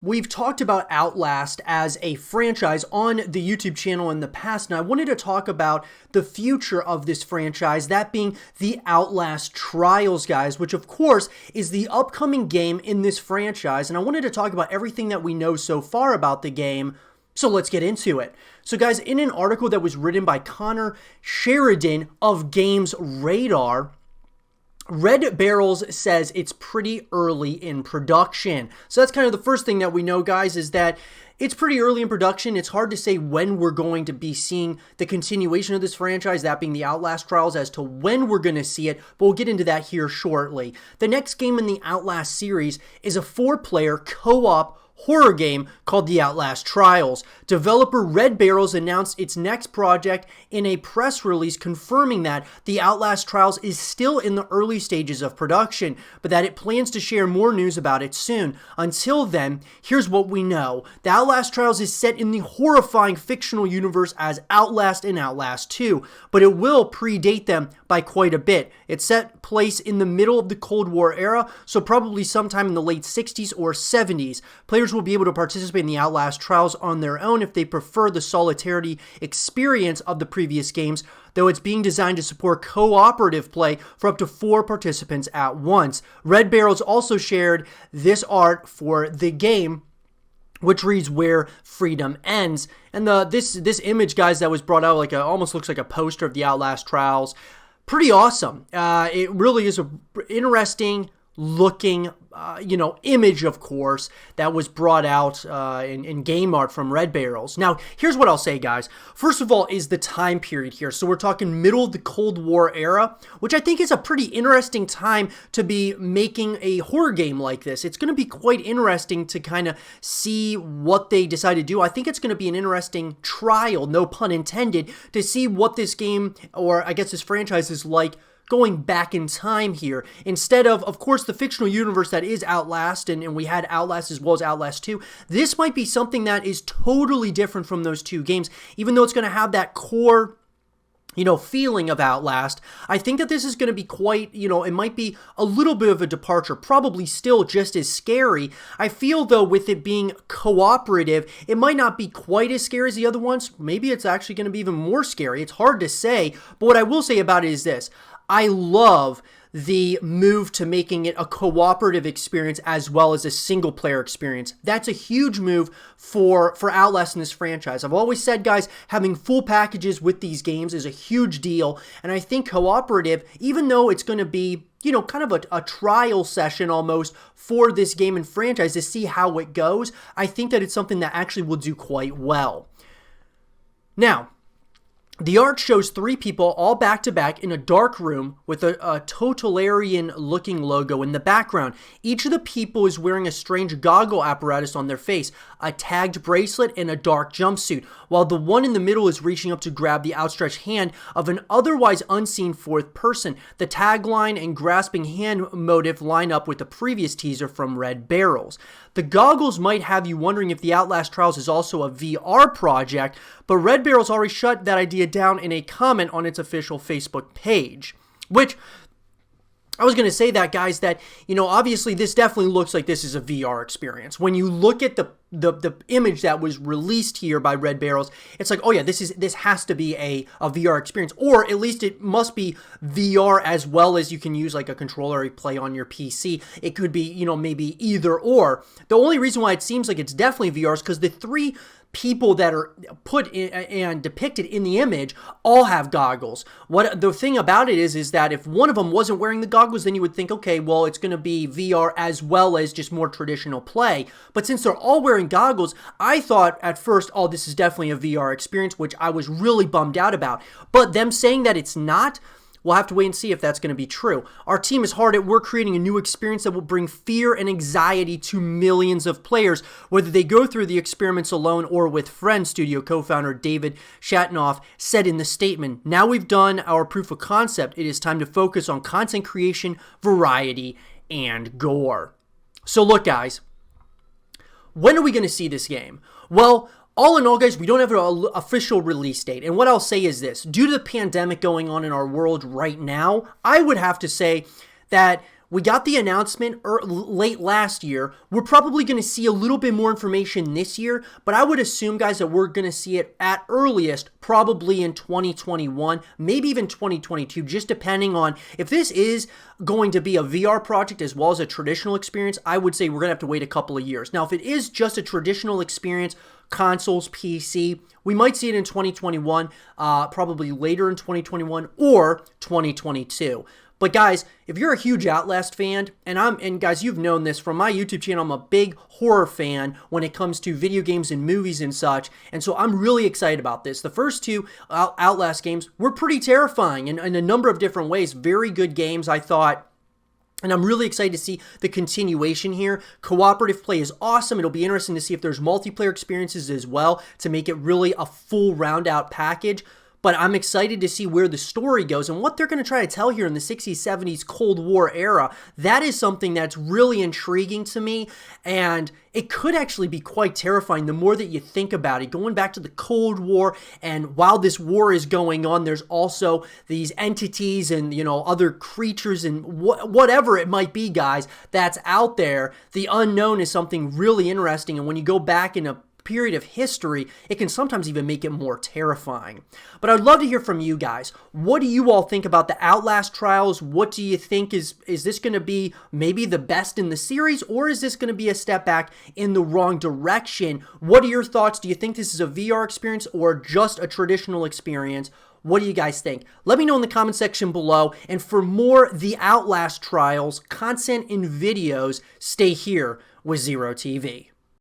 We've talked about Outlast as a franchise on the YouTube channel in the past, and I wanted to talk about the future of this franchise, that being the Outlast Trials, guys, which of course is the upcoming game in this franchise, and I wanted to talk about everything that we know so far about the game, so let's get into it. So guys, in an article that was written by Connor Sheridan of Games Radar, Red Barrels says it's pretty early in production. So that's kind of the first thing that we know, guys, is that it's pretty early in production. It's hard to say when we're going to be seeing the continuation of this franchise, that being the Outlast Trials, as to when we're going to see it, but we'll get into that here shortly. The next game in the Outlast series is a 4-player co-op horror game called the Outlast Trials. Developer Red Barrels announced its next project in a press release confirming that the Outlast Trials is still in the early stages of production, but that it plans to share more news about it soon. Until then, here's what we know. The Outlast Trials is set in the horrifying fictional universe as Outlast and Outlast 2, but it will predate them by quite a bit. It's set place in the middle of the Cold War era, so probably sometime in the late 60s or 70s. Players will be able to participate in the Outlast Trials on their own if they prefer the solidarity experience of the previous games, though it's being designed to support cooperative play for up to 4 participants at once. Red Barrels also shared this art for the game, which reads "Where Freedom Ends." And this image, guys, that was brought out almost looks like a poster of the Outlast Trials. Pretty awesome. It really is a interesting looking image, of course, that was brought out in game art from Red Barrels. Now, here's what I'll say, guys. First of all is the time period here. So we're talking middle of the Cold War era, which I think is a pretty interesting time to be making a horror game like this. It's going to be quite interesting to kind of see what they decide to do. I think it's going to be an interesting trial, no pun intended, to see what this game, or I guess this franchise, is like going back in time here, instead of course, the fictional universe that is Outlast, and we had Outlast as well as Outlast 2. This might be something that is totally different from those two games, even though it's going to have that core feeling of Outlast. I think that this is going to be quite, it might be a little bit of a departure, probably still just as scary. I feel, though, with it being cooperative, it might not be quite as scary as the other ones. Maybe it's actually going to be even more scary. It's hard to say, but what I will say about it is this. I love the move to making it a cooperative experience as well as a single-player experience. That's a huge move for Outlast in this franchise. I've always said, guys, having full packages with these games is a huge deal, and I think cooperative, even though it's going to be kind of a trial session almost for this game and franchise to see how it goes, I think that it's something that actually will do quite well. Now, the art shows 3 people all back-to-back in a dark room with a totalitarian-looking logo in the background. Each of the people is wearing a strange goggle apparatus on their face, a tagged bracelet, and a dark jumpsuit, while the one in the middle is reaching up to grab the outstretched hand of an otherwise unseen 4th person. The tagline and grasping hand motif line up with the previous teaser from Red Barrels. The goggles might have you wondering if the Outlast Trials is also a VR project, but Red Barrels already shut that idea down in a comment on its official Facebook page, which I was going to say that, guys, that, obviously this definitely looks like this is a VR experience. When you look at the image that was released here by Red Barrels, it's like, oh yeah, this has to be a VR experience, or at least it must be VR as well as you can use like a controller or play on your PC. It could be, maybe either or. The only reason why it seems like it's definitely VR is because the 3 people that are put in and depicted in the image all have goggles. What the thing about it is that if one of them wasn't wearing the goggles, then you would think, okay, well, it's going to be VR as well as just more traditional play. But since they're all wearing goggles, I thought at first, oh, this is definitely a VR experience, which I was really bummed out about. But them saying that it's not, we'll have to wait and see if that's going to be true. Our team is hard at work creating a new experience that will bring fear and anxiety to millions of players, whether they go through the experiments alone or with friends, studio co-founder David Shatnoff said in the statement. Now we've done our proof of concept. It is time to focus on content creation, variety, and gore. So look, guys, when are we going to see this game? Well, all in all, guys, we don't have an official release date. And what I'll say is this. Due to the pandemic going on in our world right now, I would have to say that we got the announcement late last year. We're probably going to see a little bit more information this year, but I would assume, guys, that we're going to see it at earliest probably in 2021, maybe even 2022, just depending on if this is going to be a VR project as well as a traditional experience. I would say we're going to have to wait a couple of years. Now, if it is just a traditional experience, consoles, PC, we might see it in 2021, probably later in 2021 or 2022. But guys, if you're a huge Outlast fan, and guys, you've known this from my YouTube channel, I'm a big horror fan when it comes to video games and movies and such, and so I'm really excited about this. The first two Outlast games were pretty terrifying in a number of different ways. Very good games, I thought. And I'm really excited to see the continuation here. Cooperative play is awesome. It'll be interesting to see if there's multiplayer experiences as well to make it really a full round-out package. But I'm excited to see where the story goes and what they're going to try to tell here in the 60s, 70s Cold War era. That is something that's really intriguing to me, and it could actually be quite terrifying the more that you think about it. Going back to the Cold War, and while this war is going on, there's also these entities and, you know, other creatures and whatever it might be, guys, that's out there. The unknown is something really interesting, and when you go back in a period of history, it can sometimes even make it more terrifying. But I'd love to hear from you guys. What do you all think about the Outlast trials? What do you think is this going to be maybe the best in the series, or is this going to be a step back in the wrong direction? What are your thoughts? Do you think this is a VR experience or just a traditional experience? What do you guys think? Let me know in the comment section below. And for more The Outlast trials, content and videos, stay here with Zero TV.